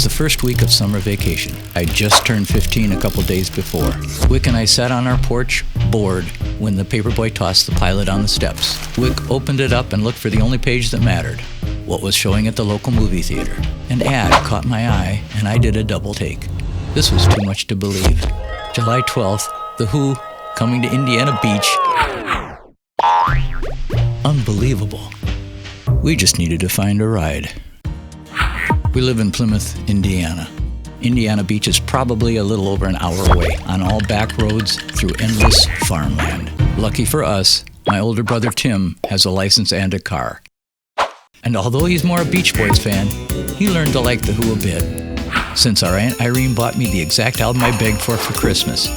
was the first week of summer vacation. I'd just turned 15 a couple days before. Wick and I sat on our porch, bored, when the paperboy tossed the pilot on the steps. Wick opened it up and looked for the only page that mattered, what was showing at the local movie theater. An ad caught my eye, and I did a double take. This was too much to believe. July 12th, The Who coming to Indiana Beach. Unbelievable. We just needed to find a ride. We live in Plymouth, Indiana. Indiana Beach is probably a little over an hour away, on all back roads through endless farmland. Lucky for us, my older brother Tim has a license and a car. And although he's more a Beach Boys fan, he learned to like The Who a bit, since our Aunt Irene bought me the exact album I begged for Christmas.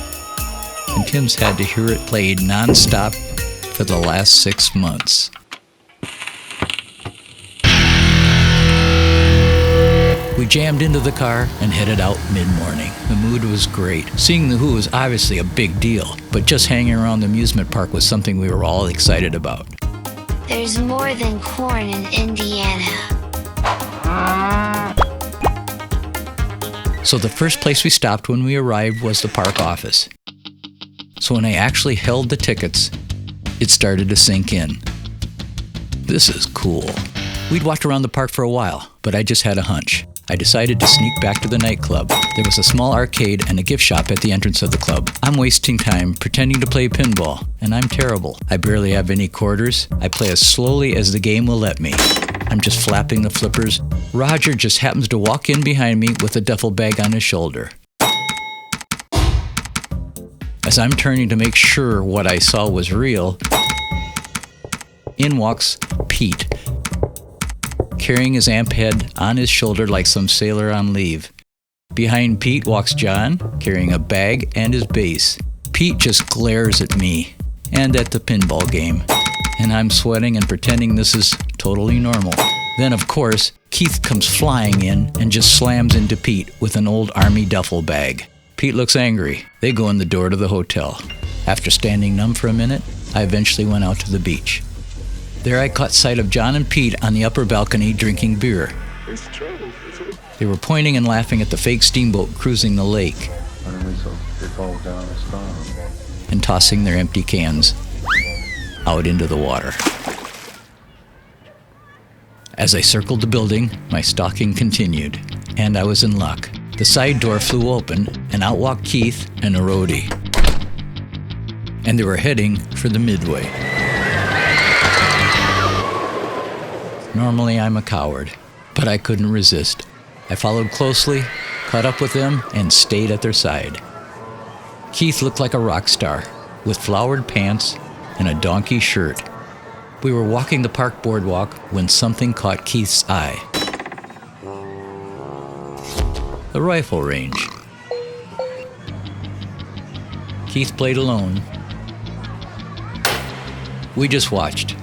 And Tim's had to hear it played non-stop for the last 6 months. We jammed into the car and headed out mid-morning. The mood was great. Seeing The Who was obviously a big deal, but just hanging around the amusement park was something we were all excited about. There's more than corn in Indiana. So the first place we stopped when we arrived was the park office. So when I actually held the tickets, it started to sink in. This is cool. We'd walked around the park for a while, but I just had a hunch. I decided to sneak back to the nightclub. There was a small arcade and a gift shop at the entrance of the club. I'm wasting time pretending to play pinball, and I'm terrible. I barely have any quarters. I play as slowly as the game will let me. I'm just flapping the flippers. Roger just happens to walk in behind me with a duffel bag on his shoulder. As I'm turning to make sure what I saw was real, in walks Pete, carrying his amp head on his shoulder like some sailor on leave. Behind Pete walks John, carrying a bag and his bass. Pete just glares at me and at the pinball game, and I'm sweating and pretending this is totally normal. Then, of course, Keith comes flying in and just slams into Pete with an old army duffel bag. Pete looks angry. They go in the door to the hotel. After standing numb for a minute, I eventually went out to the beach. There I caught sight of John and Pete on the upper balcony drinking beer. They were pointing and laughing at the fake steamboat cruising the lake and tossing their empty cans out into the water. As I circled the building, my stalking continued, and I was in luck. The side door flew open, and out walked Keith and a roadie. And they were heading for the Midway. Normally I'm a coward, but I couldn't resist. I followed closely, caught up with them, and stayed at their side. Keith looked like a rock star, with flowered pants and a donkey shirt. We were walking the park boardwalk when something caught Keith's eye. The rifle range. Keith played alone. We just watched.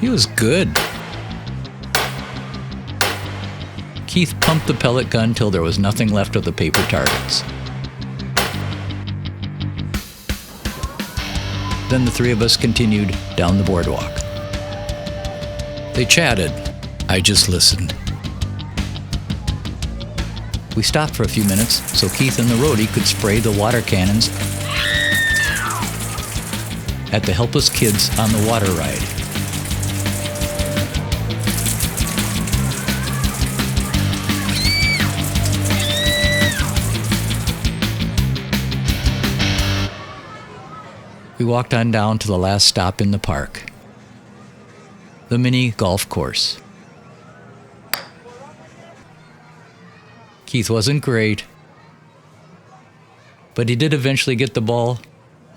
He was good. Keith pumped the pellet gun till there was nothing left of the paper targets. Then the three of us continued down the boardwalk. They chatted. I just listened. We stopped for a few minutes so Keith and the roadie could spray the water cannons at the helpless kids on the water ride. We walked on down to the last stop in the park, the mini golf course. Keith wasn't great, but he did eventually get the ball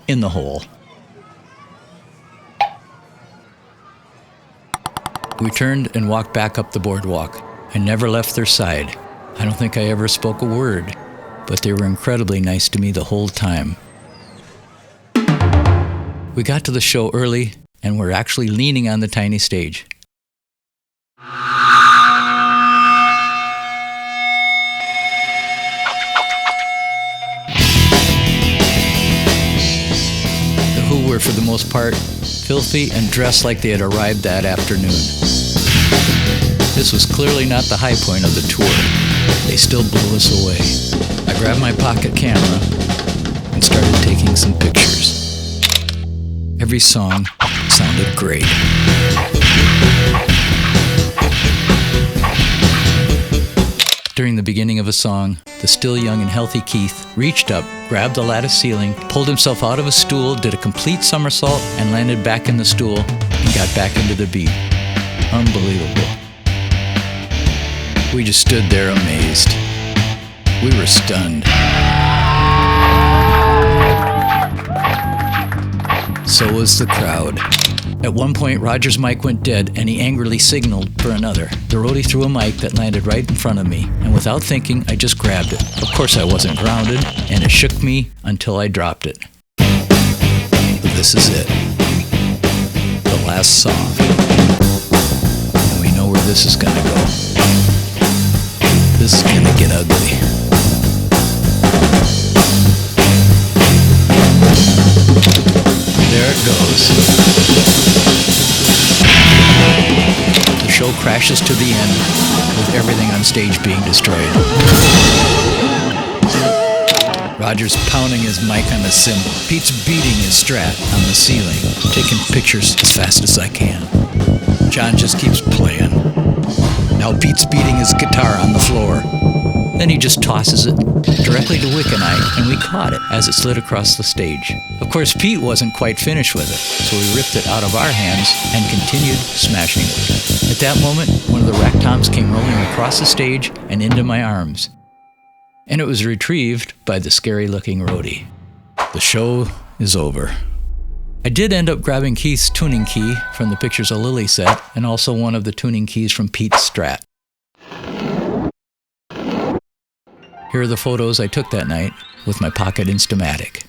in the hole. We turned and walked back up the boardwalk. I never left their side. I don't think I ever spoke a word, but they were incredibly nice to me the whole time. We got to the show early and were actually leaning on the tiny stage. The Who were, for the most part, filthy and dressed like they had arrived that afternoon. This was clearly not the high point of the tour. They still blew us away. I grabbed my pocket camera and started taking some pictures. Every song sounded great. During the beginning of a song, the still young and healthy Keith reached up, grabbed the lattice ceiling, pulled himself out of a stool, did a complete somersault, and landed back in the stool and got back into the beat. Unbelievable. We just stood there amazed. We were stunned. So was the crowd. At one point, Roger's mic went dead and he angrily signaled for another. The roadie threw a mic that landed right in front of me, and without thinking, I just grabbed it. Of course, I wasn't grounded, and it shook me until I dropped it. But this is it. The last song. And we know where this is gonna go. This is gonna get ugly. There it goes. The show crashes to the end with everything on stage being destroyed. Roger's pounding his mic on the cymbal. Pete's beating his strat on the ceiling, taking pictures as fast as I can. John just keeps playing. Now Pete's beating his guitar on the floor. Then he just tosses it directly to Wick and I, and we caught it as it slid across the stage. Of course, Pete wasn't quite finished with it, so we ripped it out of our hands and continued smashing it. At that moment, one of the rack toms came rolling across the stage and into my arms, and it was retrieved by the scary-looking roadie. The show is over. I did end up grabbing Keith's tuning key from the Pictures of Lily set, and also one of the tuning keys from Pete's Strat. Here are the photos I took that night with my pocket Instamatic.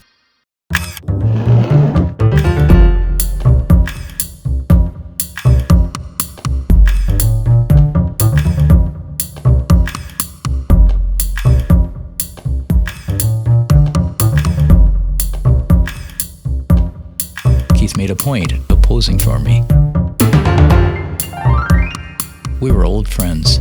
Keith made a point of posing for me. We were old friends.